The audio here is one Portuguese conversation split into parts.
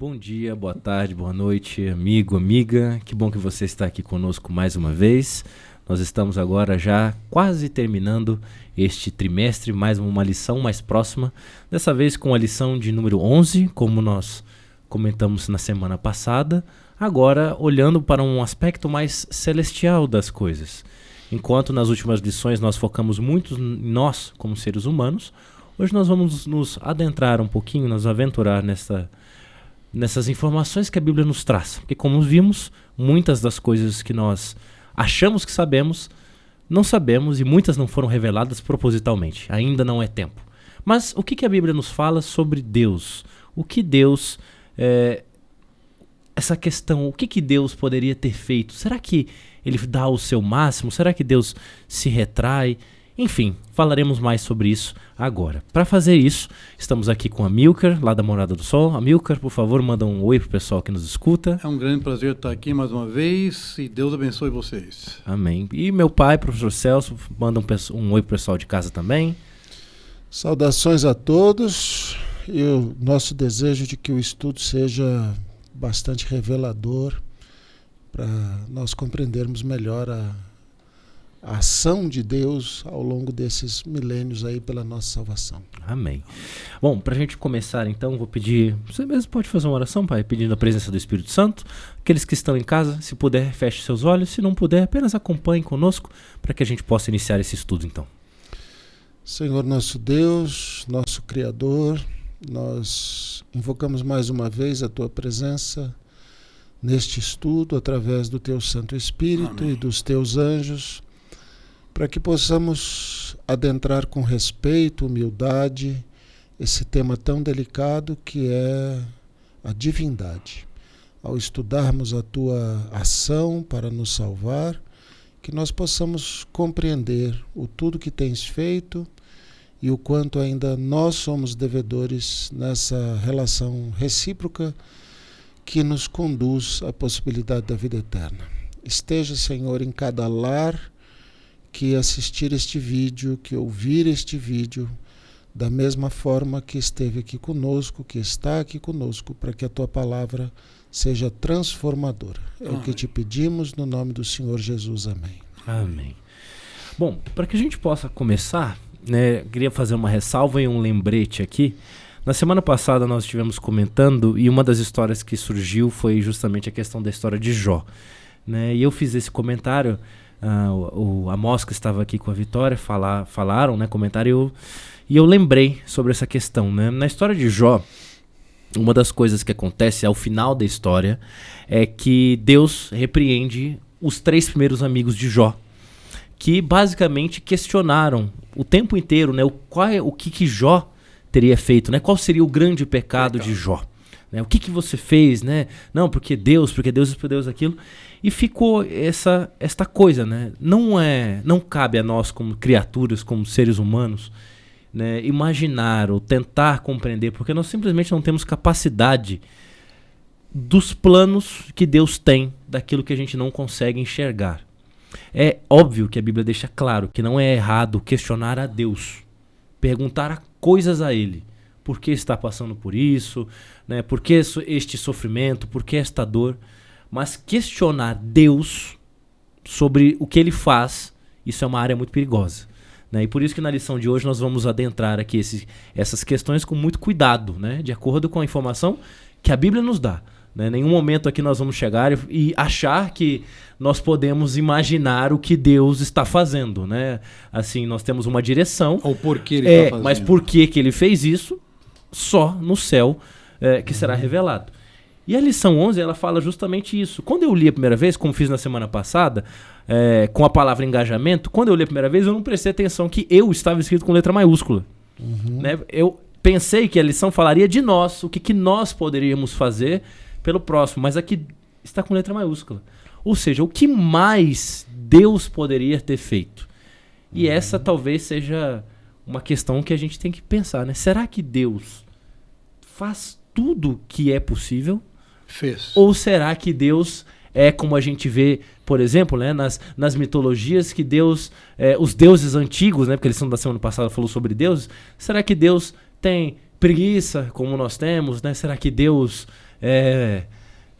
Bom dia, boa tarde, boa noite, amigo, amiga. Que bom que você está aqui conosco mais uma vez. Nós estamos agora já quase terminando este trimestre, mais uma lição mais próxima. Dessa vez com a lição de número 11, como nós comentamos na semana passada. Agora olhando para um aspecto mais celestial das coisas. Enquanto nas últimas lições nós focamos muito em nós como seres humanos, hoje nós vamos nos adentrar um pouquinho, nos aventurar nessas informações que a Bíblia nos traz. Porque como vimos, muitas das coisas que nós achamos que sabemos, não sabemos e muitas não foram reveladas propositalmente. Ainda não é tempo. Mas o que a Bíblia nos fala sobre Deus? O que Deus... essa questão, o que Deus poderia ter feito? Será que Ele dá o seu máximo? Será que Deus se retrai? Enfim, falaremos mais sobre isso agora. Para fazer isso, estamos aqui com a Amilcar, lá da Morada do Sol. Amilcar, por favor, manda um oi pro pessoal que nos escuta. É um grande prazer estar aqui mais uma vez e Deus abençoe vocês. Amém. E meu pai, professor Celso, manda um oi pro pessoal de casa também. Saudações a todos e o nosso desejo de que o estudo seja bastante revelador para nós compreendermos melhor a ação de Deus ao longo desses milênios aí pela nossa salvação. Amém. Bom, para a gente começar então, vou pedir, você mesmo pode fazer uma oração, pai, pedindo a presença do Espírito Santo. Aqueles que estão em casa, se puder, feche seus olhos, se não puder, apenas acompanhe conosco para que a gente possa iniciar esse estudo então. Senhor nosso Deus, nosso Criador, nós invocamos mais uma vez a Tua presença neste estudo através do Teu Santo Espírito Amém. E dos Teus anjos, para que possamos adentrar com respeito, humildade, esse tema tão delicado que é a divindade. Ao estudarmos a Tua ação para nos salvar, que nós possamos compreender o tudo que Tens feito e o quanto ainda nós somos devedores nessa relação recíproca que nos conduz à possibilidade da vida eterna. Esteja, Senhor, em cada lar que assistir este vídeo, que ouvir este vídeo, da mesma forma que esteve aqui conosco, que está aqui conosco, para que a Tua palavra seja transformadora. É o que te pedimos no nome do Senhor Jesus. Amém. Amém. Bom, para que a gente possa começar, né, queria fazer uma ressalva e um lembrete aqui. Na semana passada nós estivemos comentando e uma das histórias que surgiu foi justamente a questão da história de Jó, né? E eu fiz esse comentário, o Amós que estava aqui com a Vitória falaram, né, comentaram, e eu lembrei sobre essa questão, né? Na história de Jó, uma das coisas que acontece ao final da história é que Deus repreende os 3 primeiros amigos de Jó, que basicamente questionaram o tempo inteiro, né, o que Jó teria feito, né? Qual seria o grande pecado de Jó? Né? O que você fez, né? Não, porque Deus aquilo. E ficou esta coisa, né? Não cabe a nós como criaturas, como seres humanos, né, imaginar ou tentar compreender, porque nós simplesmente não temos capacidade dos planos que Deus tem, daquilo que a gente não consegue enxergar. É óbvio que a Bíblia deixa claro que não é errado questionar a Deus, perguntar coisas a Ele. Por que está passando por isso? Né? Por que este sofrimento? Por que esta dor? Mas questionar Deus sobre o que Ele faz, isso é uma área muito perigosa. Né? E por isso que na lição de hoje nós vamos adentrar aqui essas questões com muito cuidado, né? De acordo com a informação que a Bíblia nos dá. Né? Nenhum momento aqui nós vamos chegar e achar que nós podemos imaginar o que Deus está fazendo, né? Assim, nós temos uma direção. Ou por que Ele está fazendo. Mas por que Ele fez isso? Só no céu que será revelado. E a lição 11, ela fala justamente isso. Quando eu li a primeira vez, como fiz na semana passada, com a palavra engajamento, quando eu li a primeira vez, eu não prestei atenção que eu estava escrito com letra maiúscula. Né? Eu pensei que a lição falaria de nós, o que nós poderíamos fazer pelo próximo, mas aqui está com letra maiúscula. Ou seja, o que mais Deus poderia ter feito? E essa talvez seja uma questão que a gente tem que pensar, né? Será que Deus faz tudo que é possível? Fez. Ou será que Deus é como a gente vê, por exemplo, né, nas mitologias, que Deus, os deuses antigos, né, porque a lição da semana passada falou sobre deuses, será que Deus tem preguiça como nós temos, né? Será que Deus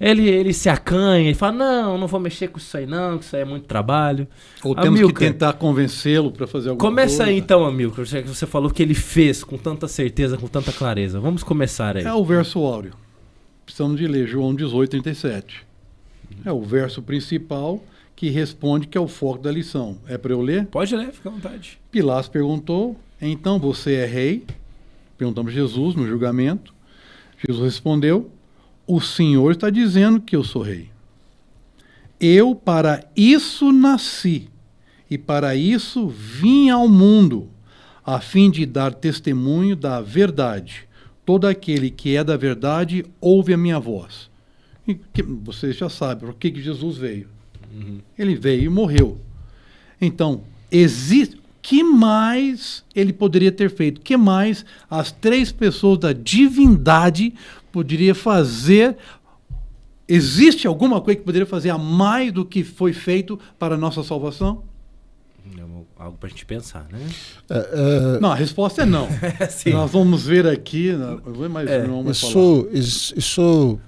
Ele se acanha, ele fala, não vou mexer com isso aí não, que isso aí é muito trabalho. Ou temos que tentar convencê-lo para fazer alguma coisa. Começa aí então, Amilcar, já que você falou que ele fez com tanta certeza, com tanta clareza. Vamos começar aí. É o verso áureo. Precisamos de ler João 18:37. É o verso principal que responde, que é o foco da lição. É para eu ler? Pode ler, fica à vontade. Pilatos perguntou, então você é rei? Perguntamos a Jesus no julgamento. Jesus respondeu, o Senhor está dizendo que eu sou rei. Eu para isso nasci e para isso vim ao mundo, a fim de dar testemunho da verdade. Todo aquele que é da verdade ouve a minha voz. E vocês já sabem por que Jesus veio. Ele veio e morreu. Então, que mais ele poderia ter feito? Que mais as 3 pessoas da divindade poderia fazer? Existe alguma coisa que poderia fazer a mais do que foi feito para a nossa salvação? Algo para a gente pensar, né? Não, a resposta é não. Nós vamos ver aqui. Isso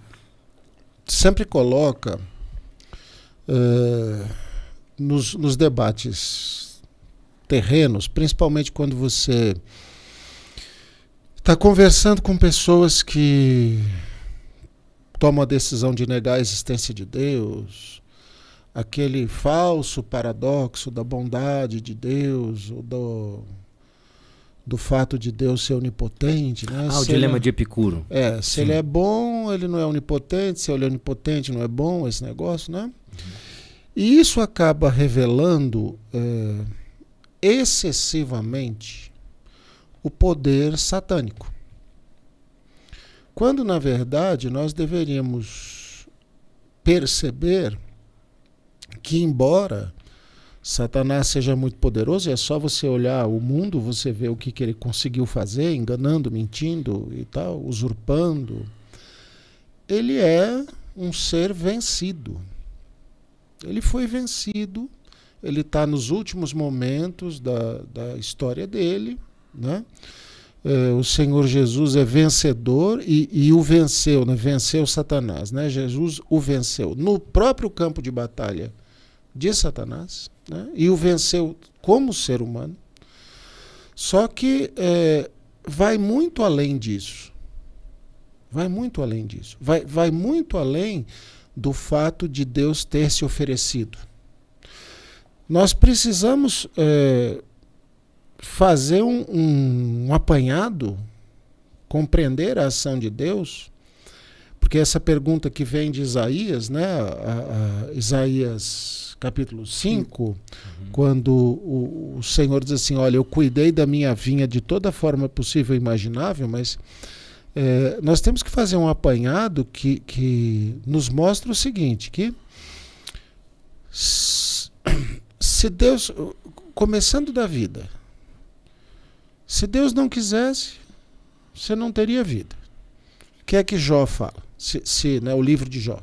sempre coloca nos debates terrenos, principalmente quando você está conversando com pessoas que tomam a decisão de negar a existência de Deus, aquele falso paradoxo da bondade de Deus, ou do fato de Deus ser onipotente. Né? O dilema de Epicuro. Se ele é bom, ele não é onipotente, se ele é onipotente, não é bom esse negócio, né? E isso acaba revelando excessivamente o poder satânico. Quando, na verdade, nós deveríamos perceber que, embora Satanás seja muito poderoso, e é só você olhar o mundo, você vê o que ele conseguiu fazer, enganando, mentindo e tal, usurpando, ele é um ser vencido. Ele foi vencido, ele está nos últimos momentos da história dele, né? O Senhor Jesus é vencedor e o venceu, né? Venceu Satanás, né? Jesus o venceu no próprio campo de batalha de Satanás, né? E o venceu como ser humano. Só que vai muito além disso. Vai muito além disso. Vai muito além do fato de Deus ter se oferecido. Nós precisamos fazer um apanhado, compreender a ação de Deus, porque essa pergunta que vem de Isaías, né, Isaías capítulo 5, quando o Senhor diz assim, olha, eu cuidei da minha vinha de toda forma possível e imaginável, mas nós temos que fazer um apanhado que nos mostra o seguinte, que se Deus, começando da vida, se Deus não quisesse, você não teria vida. O que é que Jó fala? Né, o livro de Jó.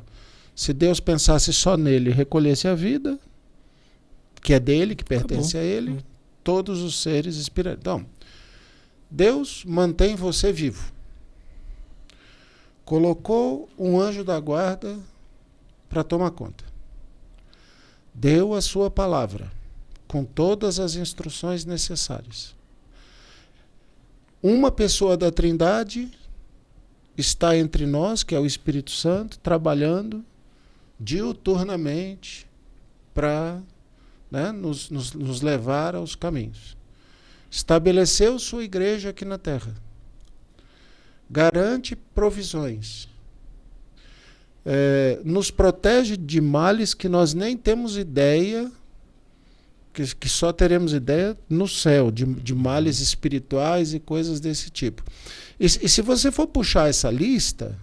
Se Deus pensasse só nele e recolhesse a vida, que é dele, que pertence a ele, todos os seres expirariam. Então, Deus mantém você vivo. Colocou um anjo da guarda para tomar conta. Deu a sua palavra, com todas as instruções necessárias. Uma pessoa da Trindade está entre nós, que é o Espírito Santo, trabalhando diuturnamente para, né, nos levar aos caminhos. Estabeleceu sua igreja aqui na Terra. Garante provisões. Nos protege de males que nós nem temos ideia, que só teremos ideia no céu, de males espirituais e coisas desse tipo. E se você for puxar essa lista,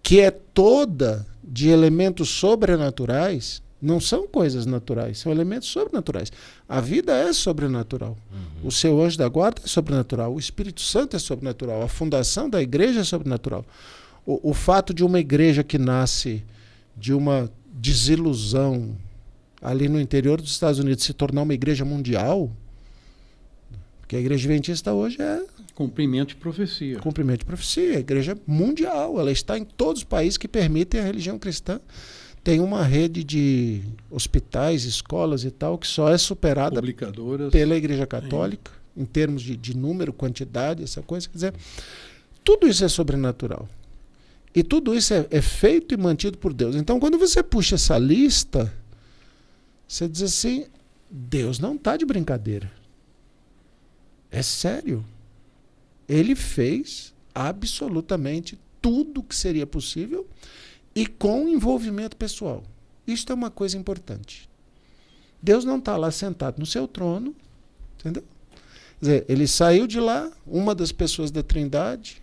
que é toda de elementos sobrenaturais, não são coisas naturais, são elementos sobrenaturais. A vida é sobrenatural. O seu anjo da guarda é sobrenatural. O Espírito Santo é sobrenatural. A fundação da igreja é sobrenatural. O fato de uma igreja que nasce de uma desilusão ali no interior dos Estados Unidos se tornar uma igreja mundial, Porque a igreja adventista hoje é Cumprimento de profecia. cumprimento de profecia, a igreja mundial, ela está em todos os países que permitem a religião cristã. Tem uma rede de hospitais, escolas e tal, que só é superada Publicadoras. pela igreja católica, em termos de número, quantidade, essa coisa. Quer dizer, tudo isso é sobrenatural. E tudo isso é feito e mantido por Deus. Então, quando você puxa essa lista, você diz assim, Deus não está de brincadeira. É sério. Ele fez absolutamente tudo que seria possível e com envolvimento pessoal. Isto é uma coisa importante. Deus não está lá sentado no seu trono, entendeu? Quer dizer, ele saiu de lá, uma das pessoas da Trindade,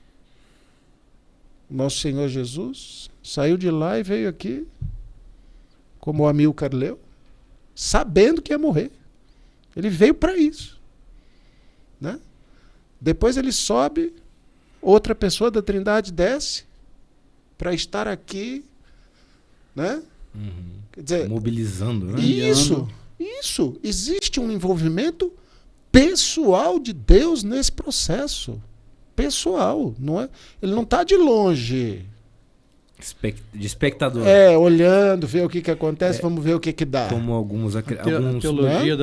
nosso Senhor Jesus, saiu de lá e veio aqui, como o Amilcar leu, sabendo que ia morrer. Ele veio para isso. Né? Depois ele sobe, outra pessoa da Trindade desce para estar aqui, né? Quer dizer, mobilizando, né? Isso. Existe um envolvimento pessoal de Deus nesse processo. Pessoal, não é? Ele não está de longe. De espectador. Olhando, ver o que acontece, vamos ver o que dá. Como alguns A teologia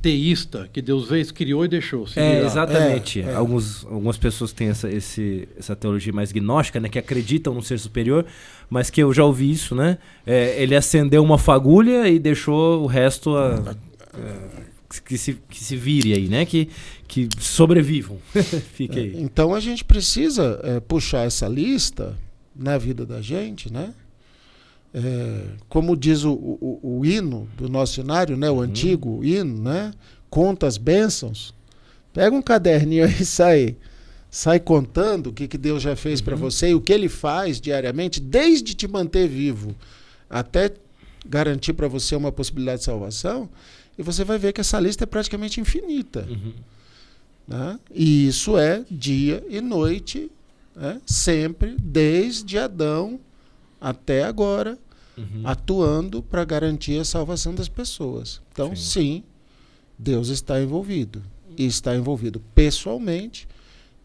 teísta, que Deus fez, criou e deixou. Exatamente. Algumas pessoas têm essa teologia mais gnóstica, né, que acreditam no ser superior, mas que eu já ouvi isso, né? Ele acendeu uma fagulha e deixou o resto que se vire aí, né? Que sobrevivam. Fique aí. Então a gente precisa puxar essa lista na vida da gente, né? Como diz o hino do nosso cenário, né? O antigo hino, né? Conta as bênçãos. Pega um caderninho aí e sai contando o que Deus já fez para você e o que Ele faz diariamente, desde te manter vivo até garantir para você uma possibilidade de salvação, e você vai ver que essa lista é praticamente infinita. Né? E isso é dia e noite, né? Sempre, desde Adão até agora, atuando para garantir a salvação das pessoas. Então, sim, Deus está envolvido. E está envolvido pessoalmente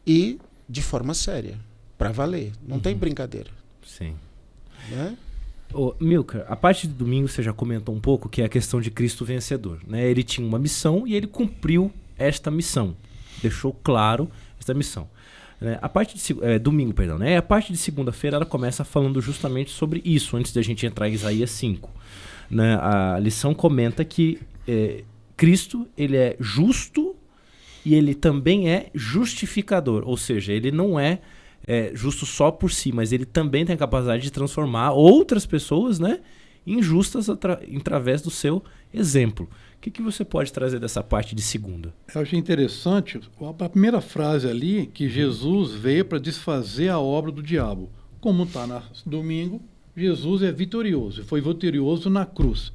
e de forma séria, para valer. Não tem brincadeira. Sim. Né? Milcar, a parte do domingo você já comentou um pouco, que é a questão de Cristo vencedor. Né? Ele tinha uma missão e ele cumpriu esta missão. Deixou claro esta missão. A parte de domingo, perdão, né? A parte de segunda-feira ela começa falando justamente sobre isso, antes da gente entrar em Isaías 5. Né? A lição comenta que Cristo ele é justo e ele também é justificador, ou seja, ele não é justo só por si, mas ele também tem a capacidade de transformar outras pessoas, né, injustas através do seu exemplo. O que você pode trazer dessa parte de segunda? Eu achei interessante a primeira frase ali, que Jesus veio para desfazer a obra do diabo. Como está no domingo, Jesus é vitorioso, e foi vitorioso na cruz.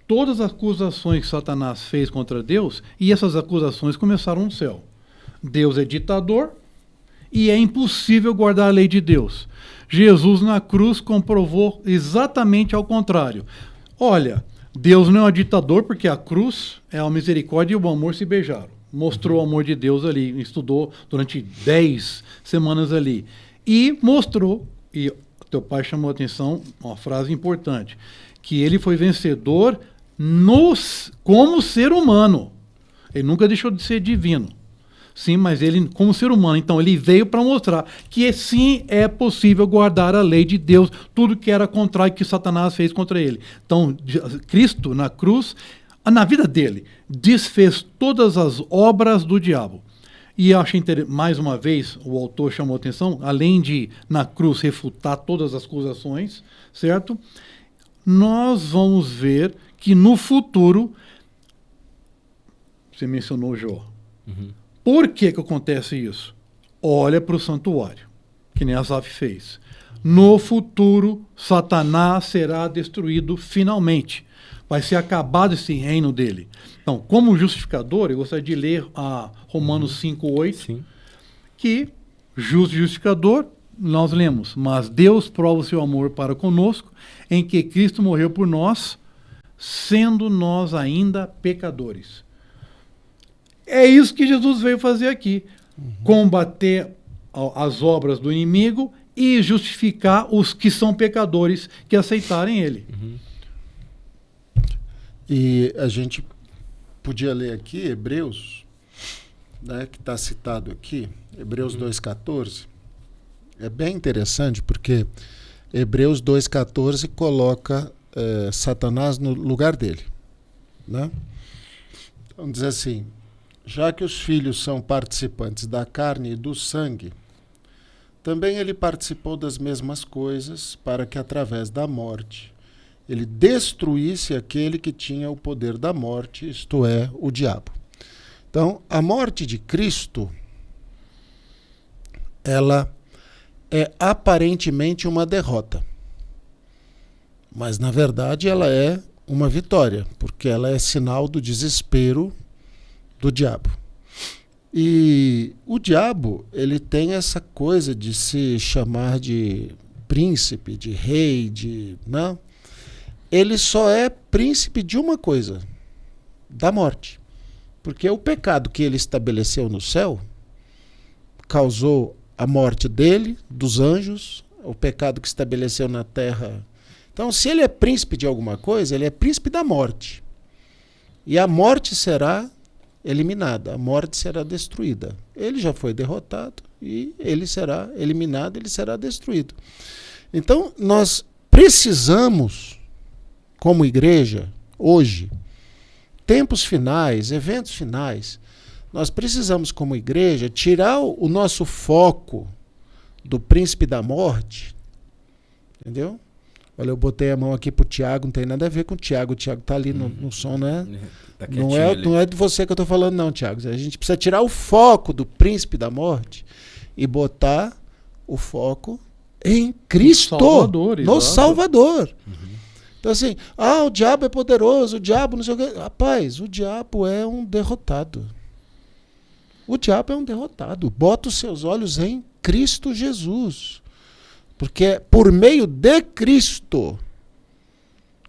Todas as acusações que Satanás fez contra Deus, e essas acusações começaram no céu. Deus é ditador e é impossível guardar a lei de Deus. Jesus na cruz comprovou exatamente ao contrário. Olha, Deus não é um ditador porque a cruz é a misericórdia e o amor se beijaram. Mostrou o amor de Deus ali, estudou durante 10 semanas ali. E mostrou, e teu pai chamou a atenção, uma frase importante, que ele foi vencedor como ser humano. Ele nunca deixou de ser divino. Sim, mas ele como ser humano. Então ele veio para mostrar que sim, é possível guardar a lei de Deus, tudo que era contrário que Satanás fez contra ele. Então Cristo na cruz, na vida dele, desfez todas as obras do diabo. E eu achei mais uma vez, o autor chamou a atenção, além de na cruz refutar todas as acusações, certo? Nós vamos ver que no futuro, você mencionou Jó. Por que acontece isso? Olha para o santuário, que nem Asaf fez. No futuro, Satanás será destruído finalmente. Vai ser acabado esse reino dele. Então, como justificador, eu gostaria de ler a Romanos 5:8, que justo e justificador, nós lemos, mas Deus prova o seu amor para conosco, em que Cristo morreu por nós, sendo nós ainda pecadores. É isso que Jesus veio fazer aqui. Combater as obras do inimigo e justificar os que são pecadores que aceitarem ele. E a gente podia ler aqui Hebreus, né, que está citado aqui, Hebreus 2,14. É bem interessante porque Hebreus 2,14 coloca Satanás no lugar dele, né? Então diz assim: já que os filhos são participantes da carne e do sangue, também ele participou das mesmas coisas, para que através da morte ele destruísse aquele que tinha o poder da morte, isto é, o diabo. Então, a morte de Cristo, ela é aparentemente uma derrota. Mas, na verdade, ela é uma vitória, porque ela é sinal do desespero do diabo. E o diabo, ele tem essa coisa de se chamar de príncipe, de rei, não? Ele só é príncipe de uma coisa, da morte. Porque o pecado que ele estabeleceu no céu causou a morte dele, dos anjos, o pecado que estabeleceu na terra. Então, se ele é príncipe de alguma coisa, ele é príncipe da morte. E a morte será eliminada, a morte será destruída. Ele já foi derrotado e ele será eliminado, ele será destruído. Então, nós precisamos, como igreja, hoje, tempos finais, eventos finais, nós precisamos, como igreja, tirar o nosso foco do príncipe da morte, entendeu? Olha, eu botei a mão aqui pro Tiago, não tem nada a ver com o Tiago tá ali no som, né? Tá Não é de você que eu tô falando, não, Tiago. A gente precisa tirar o foco do príncipe da morte e botar o foco em Cristo, no Salvador. Então assim, o diabo é poderoso, o diabo não sei o quê. Rapaz, o diabo é um derrotado. O diabo é um derrotado. Bota os seus olhos em Cristo Jesus. Porque é por meio de Cristo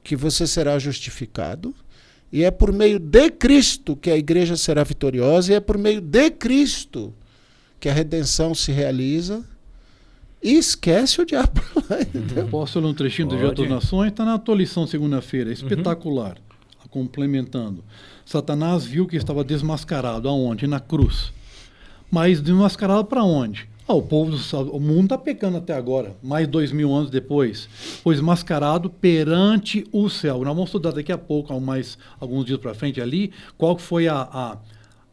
que você será justificado, e é por meio de Cristo que a igreja será vitoriosa, e é por meio de Cristo que a redenção se realiza. E esquece o diabo lá. Posso ler um trechinho do Dia das Nações? Está na tua lição segunda-feira, espetacular. Complementando. Satanás viu que estava desmascarado. Aonde? Na cruz. Mas desmascarado para onde? O mundo está pecando até agora, mais 2000 anos depois, foi mascarado perante o céu. Nós vamos estudar daqui a pouco, mais alguns dias para frente ali, qual foi a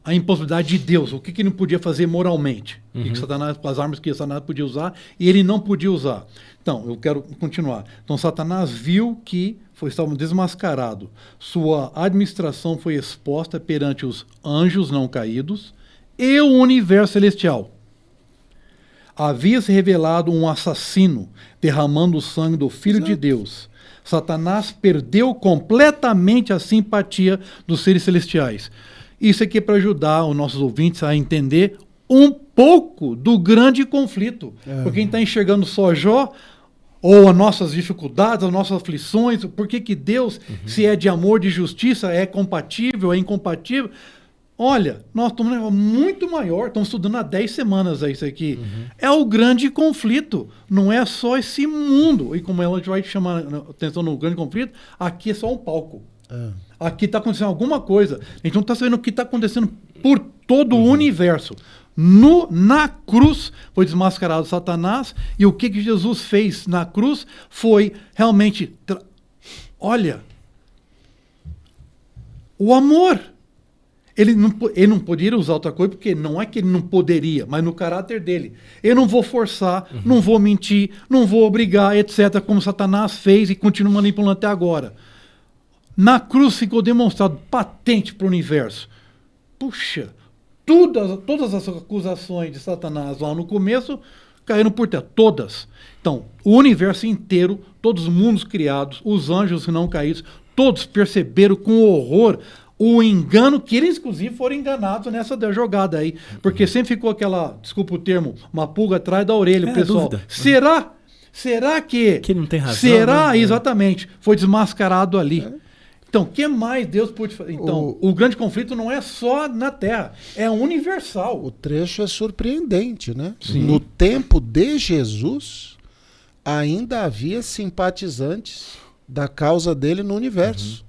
impossibilidade de Deus, o que ele não podia fazer moralmente, que Satanás, com as armas que Satanás podia usar, e ele não podia usar. Então, eu quero continuar. Então, Satanás viu que estava desmascarado. Sua administração foi exposta perante os anjos não caídos e o universo celestial. Havia se revelado um assassino derramando o sangue do Filho de Deus. Satanás perdeu completamente a simpatia dos seres celestiais. Isso aqui é para ajudar os nossos ouvintes a entender um pouco do grande conflito. Porque quem está enxergando só Jó, ou as nossas dificuldades, as nossas aflições, por que Deus, se é de amor, de justiça, é compatível, é incompatível? Olha, nós estamos muito maior, estamos estudando há 10 semanas isso aqui. É o grande conflito, não é só esse mundo. E como ela vai chamar atenção no grande conflito, aqui é só um palco. Aqui está acontecendo alguma coisa. A gente não está sabendo o que está acontecendo por todo o universo. Na cruz foi desmascarado Satanás, e o que Jesus fez na cruz foi realmente, olha, o amor. Ele não poderia usar outra coisa, porque não é que ele não poderia, mas no caráter dele. Eu não vou forçar, não vou mentir, não vou obrigar, etc., como Satanás fez e continua manipulando até agora. Na cruz ficou demonstrado, patente para o universo. Puxa, todas as acusações de Satanás lá no começo caíram por terra, todas. Então, o universo inteiro, todos os mundos criados, os anjos não caídos, todos perceberam com horror o engano, que eles inclusive foram enganados nessa jogada aí, porque sempre ficou aquela, desculpa o termo, uma pulga atrás da orelha, pessoal. Dúvida. Será que não tem razão? Será? Né? Exatamente. Foi desmascarado ali. Então, o que mais Deus pode fazer? Então, o grande conflito não é só na Terra, é universal. O trecho é surpreendente, né? Sim. No tempo de Jesus, ainda havia simpatizantes da causa dele no universo.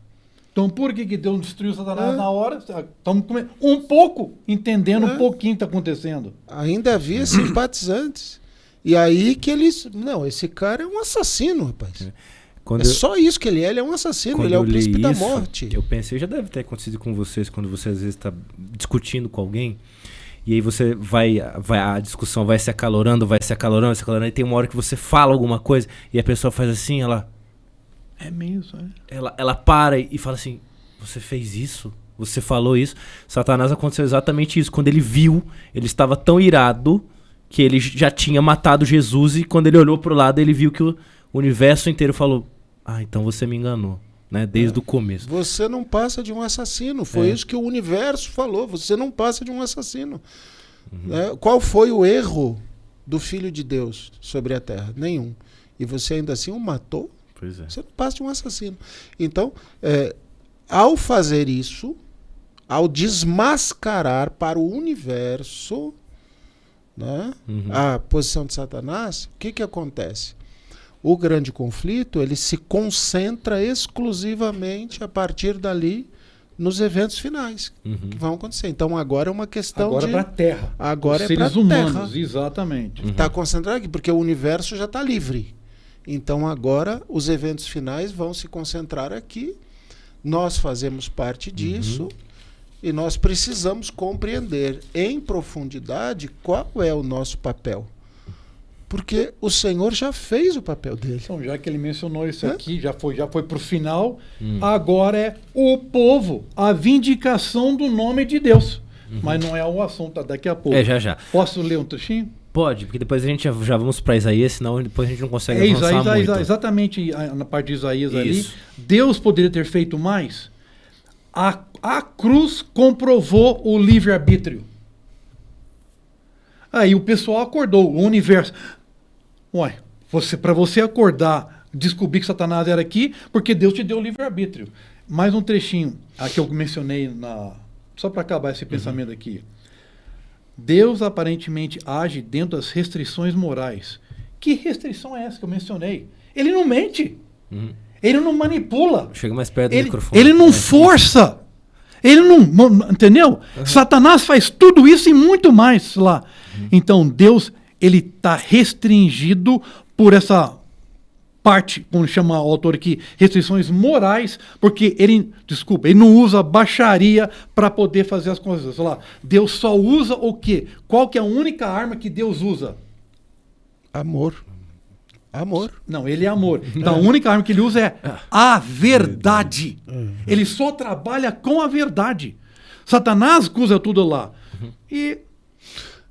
Então, por que Deus destruiu Satanás na hora? Estamos um pouco entendendo um pouquinho o que está acontecendo. Ainda havia simpatizantes. E aí que eles... Não, esse cara é um assassino, rapaz. Só isso que ele é um assassino, ele é o príncipe da morte. Eu pensei, já deve ter acontecido com vocês, quando você às vezes está discutindo com alguém, e aí você a discussão vai se acalorando, e tem uma hora que você fala alguma coisa, e a pessoa faz assim, ela para e fala assim, você fez isso? Você falou isso? Satanás aconteceu exatamente isso. Quando ele viu, ele estava tão irado que ele já tinha matado Jesus, e quando ele olhou pro lado, ele viu que o universo inteiro falou, então você me enganou, né? Desde o começo. Você não passa de um assassino. Foi isso que o universo falou. Você não passa de um assassino. Qual foi o erro do Filho de Deus sobre a terra? Nenhum. E você ainda assim o matou? Pois é. Você não passa de um assassino. Então, ao fazer isso, ao desmascarar para o universo, né, a posição de Satanás, o que acontece? O grande conflito, ele se concentra exclusivamente a partir dali nos eventos finais que vão acontecer. Então agora é uma questão agora para a Terra. Agora os é para seres humanos, exatamente. Está concentrado aqui, porque o universo já está livre. Então agora os eventos finais vão se concentrar aqui. Nós fazemos parte disso e nós precisamos compreender em profundidade qual é o nosso papel. Porque o Senhor já fez o papel dele. Então, já que ele mencionou isso aqui, já foi para o final, agora é o povo, a vindicação do nome de Deus. Mas não é o assunto daqui a pouco. Já. Posso ler um trechinho? Pode, porque depois a gente já vamos para Isaías, senão depois a gente não consegue avançar muito. Exatamente na parte de Isaías ali. Deus poderia ter feito mais? A cruz comprovou o livre-arbítrio. Aí o pessoal acordou, o universo. Para você acordar, descobrir que Satanás era aqui, porque Deus te deu o livre-arbítrio. Mais um trechinho, que eu mencionei, só para acabar esse pensamento aqui. Deus aparentemente age dentro das restrições morais. Que restrição é essa que eu mencionei? Ele não mente. Ele não manipula. Chega mais perto do microfone. Ele não força. Ele não... Entendeu? Satanás faz tudo isso e muito mais lá. Então, Deus... ele está restringido por essa parte, como chama o autor aqui, restrições morais, porque ele não usa baixaria para poder fazer as coisas. Lá, Deus só usa o quê? Qual que é a única arma que Deus usa? Amor. Não, ele é amor. Então a única arma que ele usa é a verdade. Ele só trabalha com a verdade. Satanás usa tudo lá. E...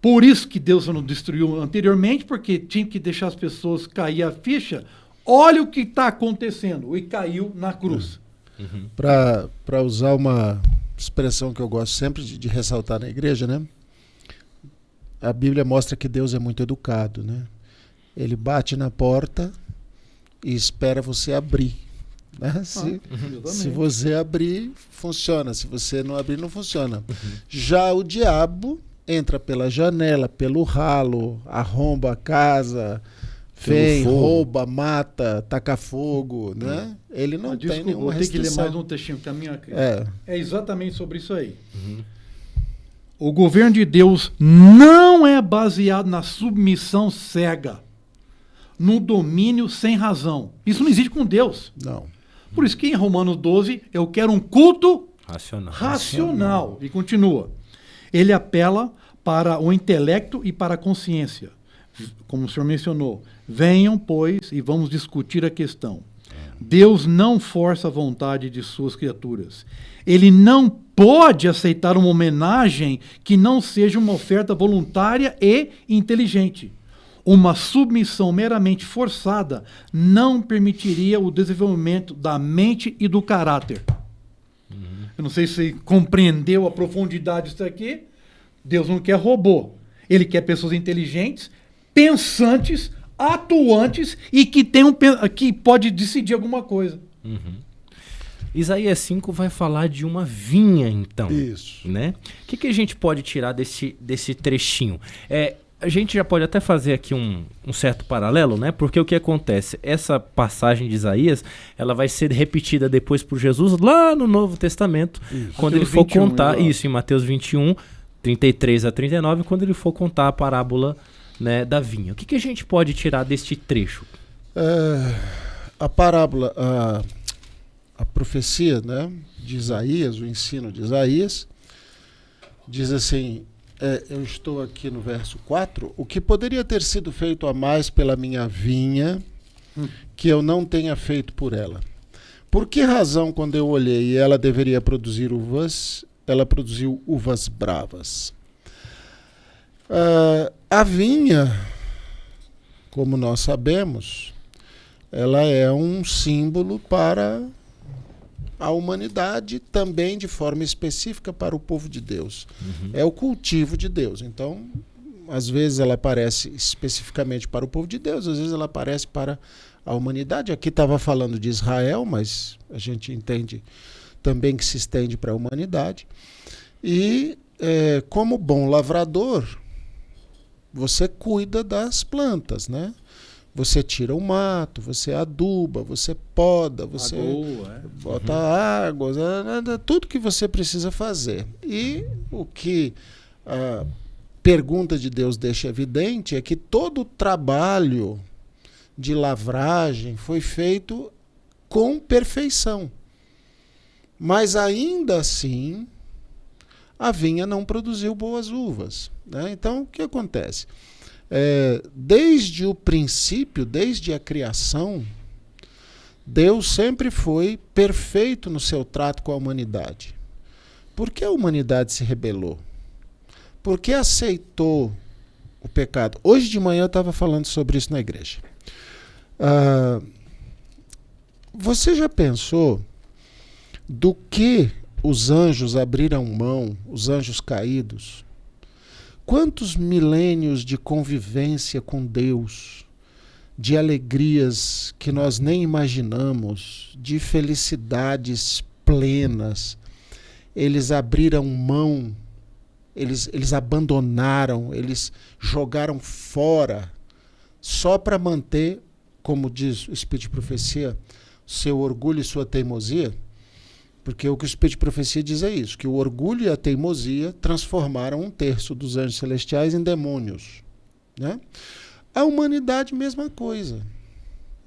por isso que Deus não destruiu anteriormente, porque tinha que deixar as pessoas cair a ficha. Olha o que está acontecendo. E caiu na cruz. Para usar uma expressão que eu gosto sempre de ressaltar na igreja, né? A Bíblia mostra que Deus é muito educado, né? Ele bate na porta e espera você abrir. Né? Se você abrir, funciona. Se você não abrir, não funciona. Já o diabo... entra pela janela, pelo ralo, arromba a casa, vem, rouba, mata, taca fogo, né? Ele não tem nenhuma restrição. Vou ter que ler mais um textinho que a minha... É exatamente sobre isso aí. O governo de Deus não é baseado na submissão cega, no domínio sem razão. Isso não existe com Deus. Não. Por isso que em Romanos 12, eu quero um culto racional. E continua. Ele apela para o intelecto e para a consciência. Como o senhor mencionou, venham, pois, e vamos discutir a questão. Deus não força a vontade de suas criaturas. Ele não pode aceitar uma homenagem que não seja uma oferta voluntária e inteligente. Uma submissão meramente forçada não permitiria o desenvolvimento da mente e do caráter. Eu não sei se você compreendeu a profundidade disso aqui. Deus não quer robô. Ele quer pessoas inteligentes, pensantes, atuantes e que pode decidir alguma coisa. Isaías 5 vai falar de uma vinha, então. Isso. Né? O que a gente pode tirar desse trechinho? A gente já pode até fazer aqui um certo paralelo, né? Porque o que acontece? Essa passagem de Isaías, ela vai ser repetida depois por Jesus lá no Novo Testamento, quando ele for contar, isso, em Mateus 21, 33 a 39, quando ele for contar a parábola, né, da vinha. O que a gente pode tirar deste trecho? A parábola, a profecia, né, de Isaías, o ensino de Isaías, diz assim, eu estou aqui no verso 4, o que poderia ter sido feito a mais pela minha vinha, que eu não tenha feito por ela? Por que razão, quando eu olhei e ela deveria produzir uvas, ela produziu uvas bravas? A vinha, como nós sabemos, ela é um símbolo para a humanidade, também de forma específica para o povo de Deus. É o cultivo de Deus. Então, às vezes ela aparece especificamente para o povo de Deus, às vezes ela aparece para a humanidade. Aqui estava falando de Israel, mas a gente entende também que se estende para a humanidade. E, como bom lavrador, você cuida das plantas, né? Você tira o mato, você aduba, você poda, você bota água, tudo que você precisa fazer. E o que a pergunta de Deus deixa evidente é que todo o trabalho de lavragem foi feito com perfeição. Mas ainda assim, a vinha não produziu boas uvas, né? Então, o que acontece? Desde o princípio, desde a criação, Deus sempre foi perfeito no seu trato com a humanidade. Por que a humanidade se rebelou? Por que aceitou o pecado? Hoje de manhã eu estava falando sobre isso na igreja. Você já pensou do que os anjos abriram mão, os anjos caídos? Quantos milênios de convivência com Deus, de alegrias que nós nem imaginamos, de felicidades plenas, eles abriram mão, eles abandonaram, eles jogaram fora, só para manter, como diz o Espírito de Profecia, seu orgulho e sua teimosia? Porque o que o Espírito de Profecia diz é isso, que o orgulho e a teimosia transformaram 1/3 dos anjos celestiais em demônios, né? A humanidade, mesma coisa,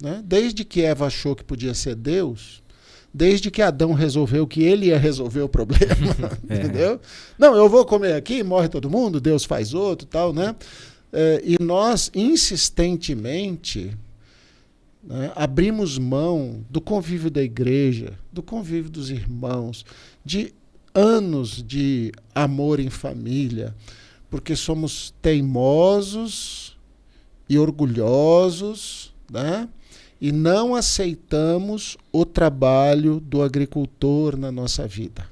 né? Desde que Eva achou que podia ser Deus, desde que Adão resolveu que ele ia resolver o problema, entendeu? Não, eu vou comer aqui, morre todo mundo, Deus faz outro, tal, né? E nós, insistentemente, né, abrimos mão do convívio da igreja, do convívio dos irmãos, de anos de amor em família, porque somos teimosos e orgulhosos, né? E não aceitamos o trabalho do agricultor na nossa vida,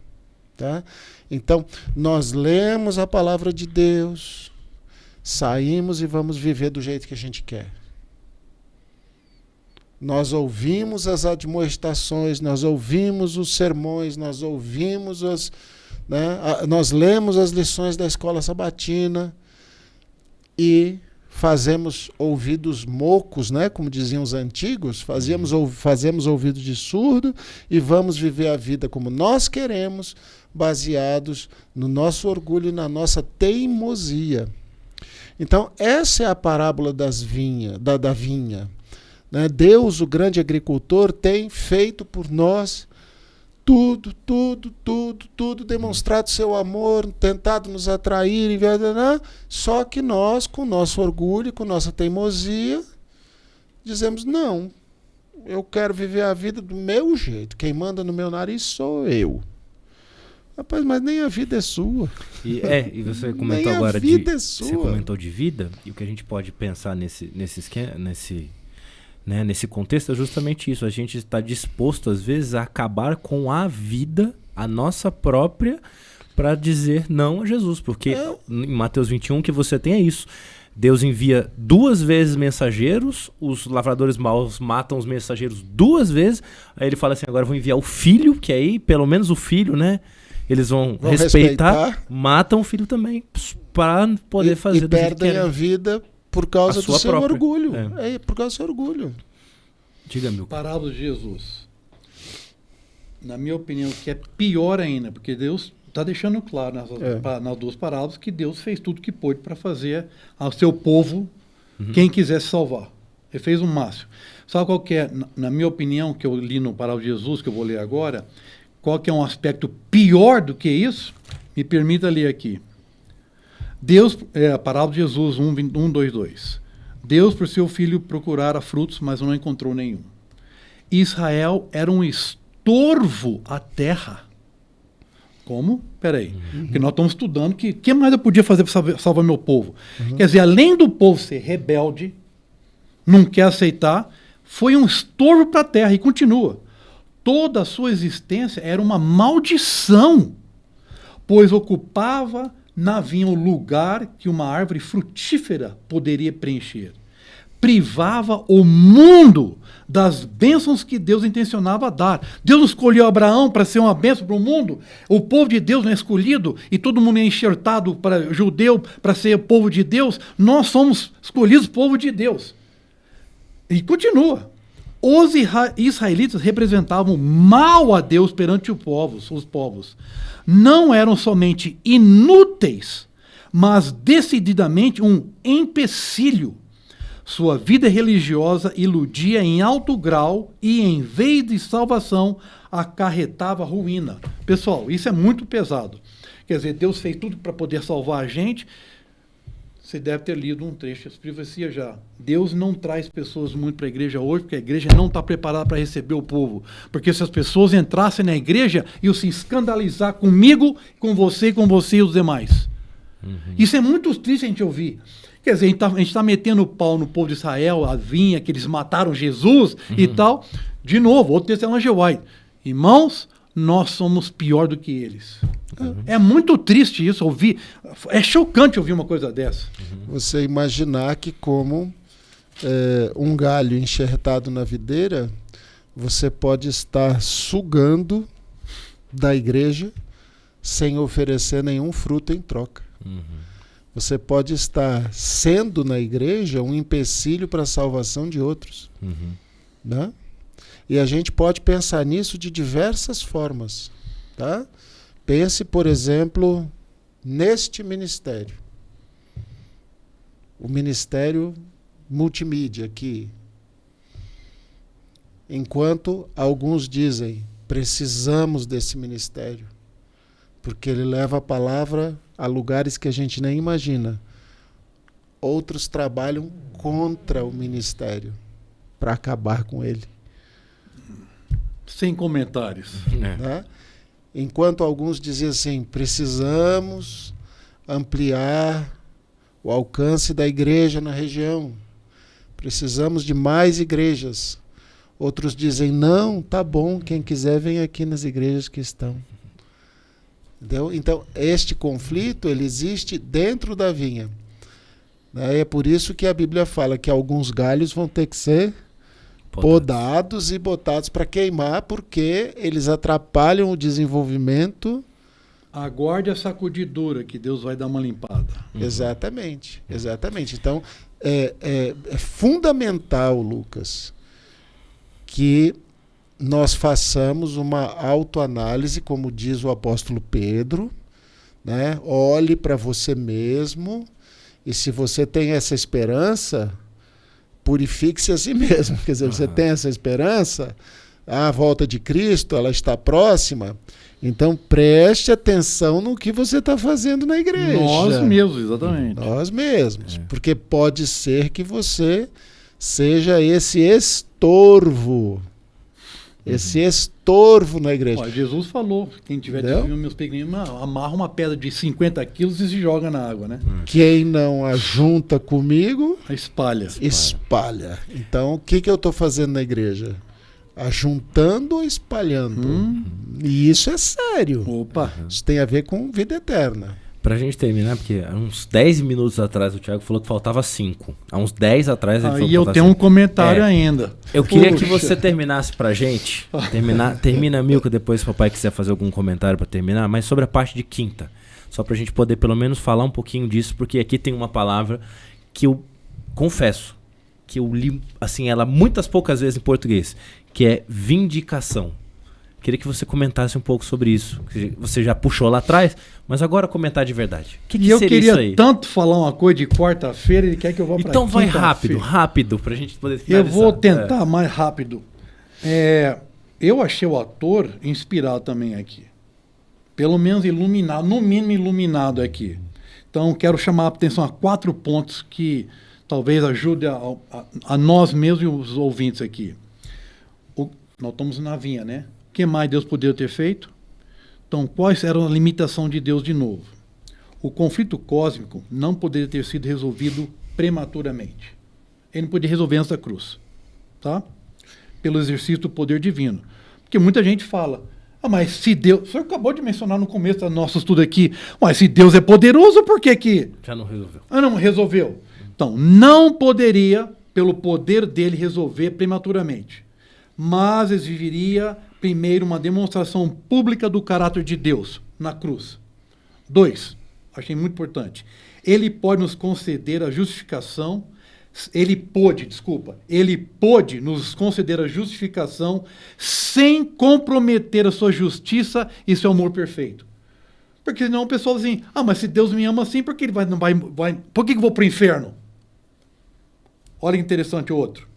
tá? Então, nós lemos a palavra de Deus, saímos e vamos viver do jeito que a gente quer. Nós ouvimos as admoestações, nós ouvimos os sermões, nós ouvimos nós lemos as lições da escola sabatina e fazemos ouvidos mocos, né, como diziam os antigos, fazemos ouvidos de surdo e vamos viver a vida como nós queremos, baseados no nosso orgulho e na nossa teimosia. Então, essa é a parábola da vinha. Né? Deus, o grande agricultor, tem feito por nós tudo, demonstrado seu amor, tentado nos atrair, só que nós, com nosso orgulho, com nossa teimosia, dizemos, não, eu quero viver a vida do meu jeito, quem manda no meu nariz sou eu. Rapaz, mas nem a vida é sua. E você comentou agora você comentou de vida, e o que a gente pode pensar nesse contexto é justamente isso. A gente está disposto, às vezes, a acabar com a vida, a nossa própria, para dizer não a Jesus. Porque em Mateus 21 que você tem é isso. Deus envia 2 vezes mensageiros, os lavradores maus matam os mensageiros 2 vezes, aí ele fala assim, agora eu vou enviar o filho, que aí, pelo menos o filho, né, eles vão respeitar, matam o filho também, para poder fazer e perdem a vida por causa do seu própria. Orgulho. Por causa do seu orgulho. Diga, meu. Parábola de Jesus. Na minha opinião, que é pior ainda, porque Deus está deixando claro nas 2 parábolas que Deus fez tudo que pôde para fazer ao seu povo, quem quisesse salvar. Ele fez o máximo. Sabe qual que é, na minha opinião, que eu li no Parábola de Jesus, que eu vou ler agora, qual que é um aspecto pior do que isso? Me permita ler aqui. Deus, a Parábola de Jesus 1:2. Deus por seu filho procurara frutos, mas não encontrou nenhum. Israel era um estorvo à terra. Como? Peraí. Porque nós estamos estudando o que mais eu podia fazer para salvar meu povo. Quer dizer, além do povo ser rebelde, não quer aceitar, foi um estorvo para a terra e continua. Toda a sua existência era uma maldição, pois ocupava na vinha o lugar que uma árvore frutífera poderia preencher. Privava o mundo das bênçãos que Deus intencionava dar. Deus escolheu Abraão para ser uma bênção para o mundo. O povo de Deus não é escolhido e todo mundo é enxertado para judeu para ser o povo de Deus. Nós somos escolhidos povo de Deus. E continua. Os israelitas representavam mal a Deus perante os povos. Não eram somente inúteis, mas decididamente um empecilho. Sua vida religiosa iludia em alto grau e, em vez de salvação, acarretava ruína. Pessoal, isso é muito pesado. Quer dizer, Deus fez tudo para poder salvar a gente. Você deve ter lido um trecho de profecia já. Deus não traz pessoas muito para a igreja hoje, porque a igreja não está preparada para receber o povo. Porque se as pessoas entrassem na igreja, iam se escandalizar comigo, com você e os demais. Isso é muito triste a gente ouvir. Quer dizer, a gente está metendo o pau no povo de Israel, a vinha, que eles mataram Jesus e tal. De novo, outro texto é Ellen G. White. Irmãos, nós somos pior do que eles. É muito triste isso, ouvir. É chocante ouvir uma coisa dessa. Você imaginar que como um galho enxertado na videira, você pode estar sugando da igreja sem oferecer nenhum fruto em troca. Você pode estar sendo na igreja um empecilho para a salvação de outros. Né? E a gente pode pensar nisso de diversas formas. Tá? Pense, por exemplo, neste ministério. O ministério multimídia aqui. Enquanto alguns dizem, precisamos desse ministério, porque ele leva a palavra a lugares que a gente nem imagina. Outros trabalham contra o ministério para acabar com ele. Sem comentários. Né? Enquanto alguns diziam assim, precisamos ampliar o alcance da igreja na região. Precisamos de mais igrejas. Outros dizem, não, tá bom, quem quiser vem aqui nas igrejas que estão. Entendeu? Então, este conflito ele existe dentro da vinha. Né? É por isso que a Bíblia fala que alguns galhos vão ter que ser podados e botados para queimar, porque eles atrapalham o desenvolvimento. Aguarde a sacudidura que Deus vai dar uma limpada. Exatamente, exatamente. Então, é fundamental, Lucas, que nós façamos uma autoanálise, como diz o apóstolo Pedro, né? Olhe para você mesmo e se você tem essa esperança, purifique-se a si mesmo. Quer dizer, você tem essa esperança, a volta de Cristo, ela está próxima, então preste atenção no que você está fazendo na igreja. Nós mesmos, exatamente. Nós mesmos, porque pode ser que você seja esse estorvo. Esse estorvo na igreja. Ó, Jesus falou, quem tiver desviando meus pequeninos, amarra uma pedra de 50 quilos e se joga na água, né? Quem não ajunta comigo, espalha. Espalha. Então, o que eu estou fazendo na igreja? Ajuntando ou espalhando? E isso é sério. Opa. Isso tem a ver com vida eterna. Pra gente terminar, porque há uns 10 minutos atrás o Thiago falou que faltava 5. Há uns 10 atrás ele falou que Aí eu faltava tenho 5. um comentário ainda. Eu queria que Puxa. você terminasse pra gente. Termina, Milka, depois se o papai quiser fazer algum comentário pra terminar, mas sobre a parte de quinta. Só pra gente poder pelo menos falar um pouquinho disso, porque aqui tem uma palavra que eu confesso que eu li assim, ela muitas poucas vezes em português, que é vindicação. Queria que você comentasse um pouco sobre isso. Você já puxou lá atrás, mas agora comentar de verdade. O que E eu seria isso aí? queria tanto falar uma coisa de quarta-feira, ele quer que eu vá para Então vai rápido, pra gente poder Eu finalizar. vou tentar mais rápido. Eu achei o ator inspirado também aqui. Pelo menos iluminado, no mínimo iluminado aqui. Então quero chamar a atenção a 4 pontos que talvez ajude a nós mesmos e os ouvintes aqui. Nós estamos na vinha, né? O que mais Deus poderia ter feito? Então, quais eram as limitações de Deus de novo? O conflito cósmico não poderia ter sido resolvido prematuramente. Ele não poderia resolver antes da cruz. Tá? Pelo exercício do poder divino. Porque muita gente fala, mas se Deus... O senhor acabou de mencionar no começo do nosso estudo aqui, mas se Deus é poderoso, por que que... Já não resolveu. Não resolveu. Então, não poderia, pelo poder dele, resolver prematuramente. Mas exigiria primeiro uma demonstração pública do caráter de Deus na cruz. 2, achei muito importante. Ele pode nos conceder a justificação, ele pôde nos conceder a justificação sem comprometer a sua justiça e seu amor perfeito. Porque senão o pessoal diz assim, mas se Deus me ama assim, por que ele por que eu vou para o inferno? Olha que interessante o outro.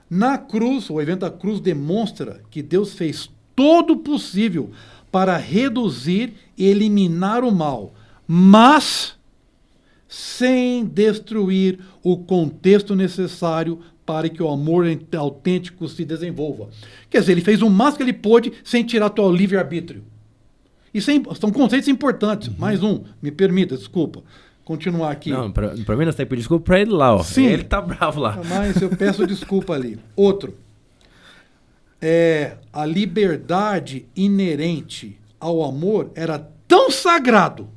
Na cruz, o evento da cruz demonstra que Deus fez todo o possível para reduzir e eliminar o mal, mas sem destruir o contexto necessário para que o amor autêntico se desenvolva. Quer dizer, ele fez o máximo que ele pôde sem tirar teu livre-arbítrio. E são conceitos importantes. Mais um, me permita, desculpa. Continuar aqui. Não, pra mim nós temos que pedir desculpa pra ele lá, ó. Sim. Ele tá bravo lá. Mas eu peço desculpa ali. Outro. A liberdade inerente ao amor era tão sagrado.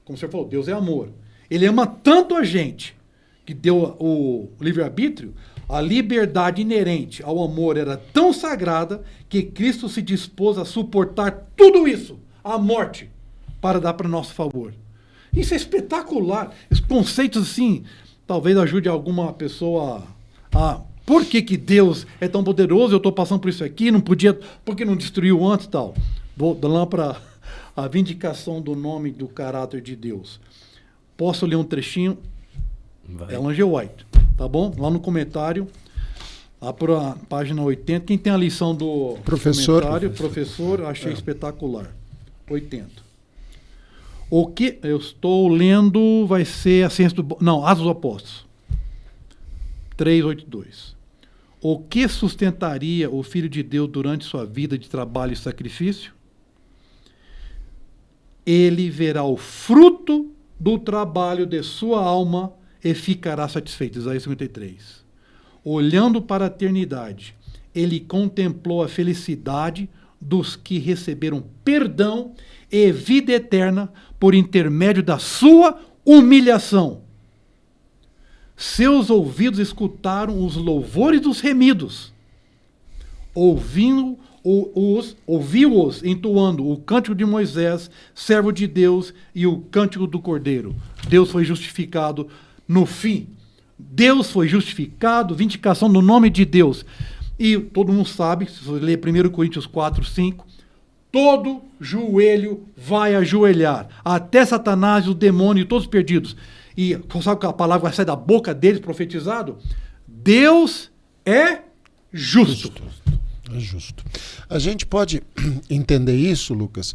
Como você falou, Deus é amor. Ele ama tanto a gente que deu o livre-arbítrio. A liberdade inerente ao amor era tão sagrada que Cristo se dispôs a suportar tudo isso, a morte, para dar para nosso favor. Isso é espetacular. Esses conceitos assim, talvez ajude alguma pessoa a... Por que Deus é tão poderoso? Eu estou passando por isso aqui, não podia... Por que não destruiu antes e tal? Vou lá para a vindicação do nome do caráter de Deus. Posso ler um trechinho? Vai. Ellen G. White, tá bom? Lá no comentário, lá para a página 80. Quem tem a lição do comentário? Professor, achei espetacular. 80. O que eu estou lendo vai ser a ciência do... Não, Atos dos Apóstolos. 3:82. O que sustentaria o Filho de Deus durante sua vida de trabalho e sacrifício? Ele verá o fruto do trabalho de sua alma e ficará satisfeito. Isaías 53. Olhando para a eternidade, ele contemplou a felicidade dos que receberam perdão e vida eterna por intermédio da sua humilhação. Seus ouvidos escutaram os louvores dos remidos, ouviu-os entoando o cântico de Moisés, servo de Deus, e o cântico do Cordeiro. Deus foi justificado no fim. Deus foi justificado, vindicação no nome de Deus. E todo mundo sabe, se você ler 1 Coríntios 4:5, todo joelho vai ajoelhar, até Satanás, o demônio e todos perdidos. E sabe que a palavra vai sair da boca deles, profetizado? Deus é justo. É justo. A gente pode entender isso, Lucas,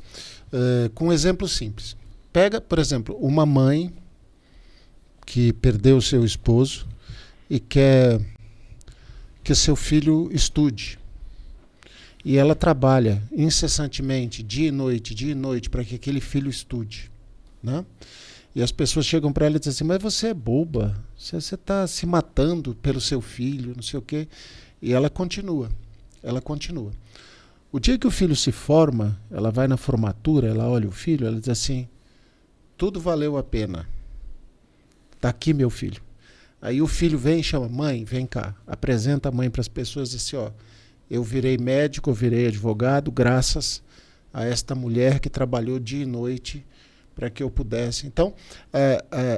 com um exemplo simples. Pega, por exemplo, uma mãe que perdeu seu esposo e quer que seu filho estude. E ela trabalha incessantemente, dia e noite, para que aquele filho estude, né? E as pessoas chegam para ela e dizem assim, mas você é boba, você está se matando pelo seu filho, não sei o quê. E ela continua. O dia que o filho se forma, ela vai na formatura, ela olha o filho, ela diz assim, tudo valeu a pena. Está aqui, meu filho. Aí o filho vem e chama, mãe, vem cá. Apresenta a mãe para as pessoas e diz assim, ó, eu virei médico, eu virei advogado, graças a esta mulher que trabalhou dia e noite para que eu pudesse. Então,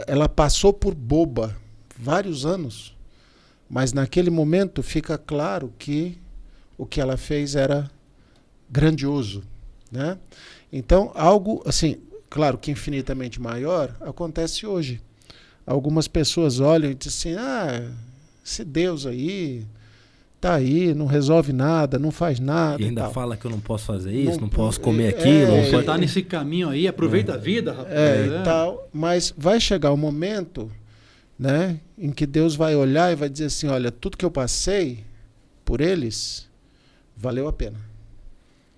ela passou por boba vários anos, mas naquele momento fica claro que o que ela fez era grandioso, né? Então, algo assim, claro que infinitamente maior, acontece hoje. Algumas pessoas olham e dizem assim, esse Deus aí, tá aí, não resolve nada, não faz nada. E ainda tal. Fala que eu não posso fazer isso, não posso comer aquilo. Você está nesse caminho aí, aproveita a vida, rapaz. E tal, mas vai chegar um momento, né, em que Deus vai olhar e vai dizer assim, olha, tudo que eu passei por eles, valeu a pena.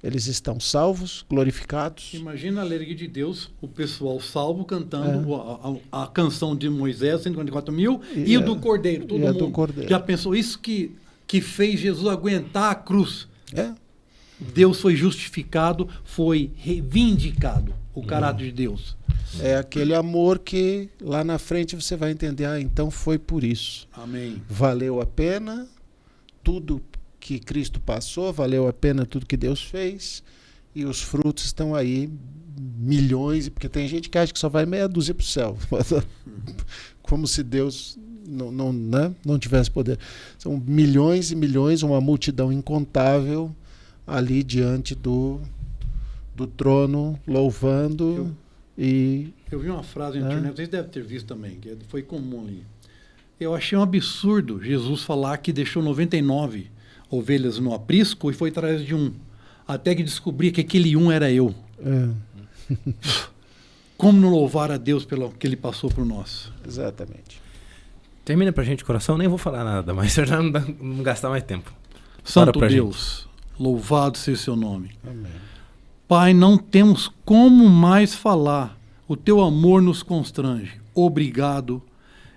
Eles estão salvos, glorificados. Imagina a alegria de Deus, o pessoal salvo cantando a canção de Moisés, 144 mil, e o do Cordeiro, todo mundo. Do Cordeiro. Já pensou isso que fez Jesus aguentar a cruz? É. Deus foi justificado, foi reivindicado o caráter de Deus. É aquele amor que lá na frente você vai entender, então foi por isso. Amém. Valeu a pena tudo que Cristo passou, valeu a pena tudo que Deus fez, e os frutos estão aí, milhões, porque tem gente que acha que só vai meia dúzia para o céu, como se Deus não tivesse poder. São milhões e milhões, uma multidão incontável ali diante do trono, louvando. Eu vi uma frase na internet, vocês devem ter visto também, que foi comum ali. Eu achei um absurdo Jesus falar que deixou 99 ovelhas no aprisco e foi atrás de um, até que descobri que aquele um era eu. Como não louvar a Deus pelo que ele passou por nós? Exatamente. Termina pra gente o coração, nem vou falar nada, mas já não gastar mais tempo. Santo Deus, louvado seja o seu nome. Amém. Pai, não temos como mais falar. O teu amor nos constrange. Obrigado.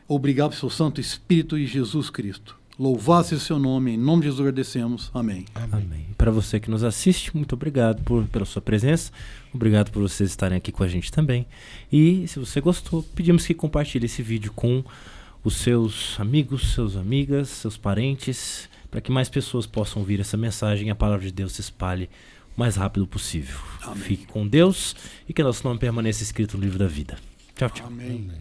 Obrigado pelo seu Santo Espírito e Jesus Cristo. Louvado seja o seu nome. Em nome de Jesus agradecemos. Amém. Amém. Para você que nos assiste, muito obrigado pela sua presença. Obrigado por vocês estarem aqui com a gente também. E se você gostou, pedimos que compartilhe esse vídeo com os seus amigos, suas amigas, seus parentes, para que mais pessoas possam ouvir essa mensagem e a palavra de Deus se espalhe o mais rápido possível. Amém. Fique com Deus e que nosso nome permaneça escrito no livro da vida. Tchau, tchau. Amém.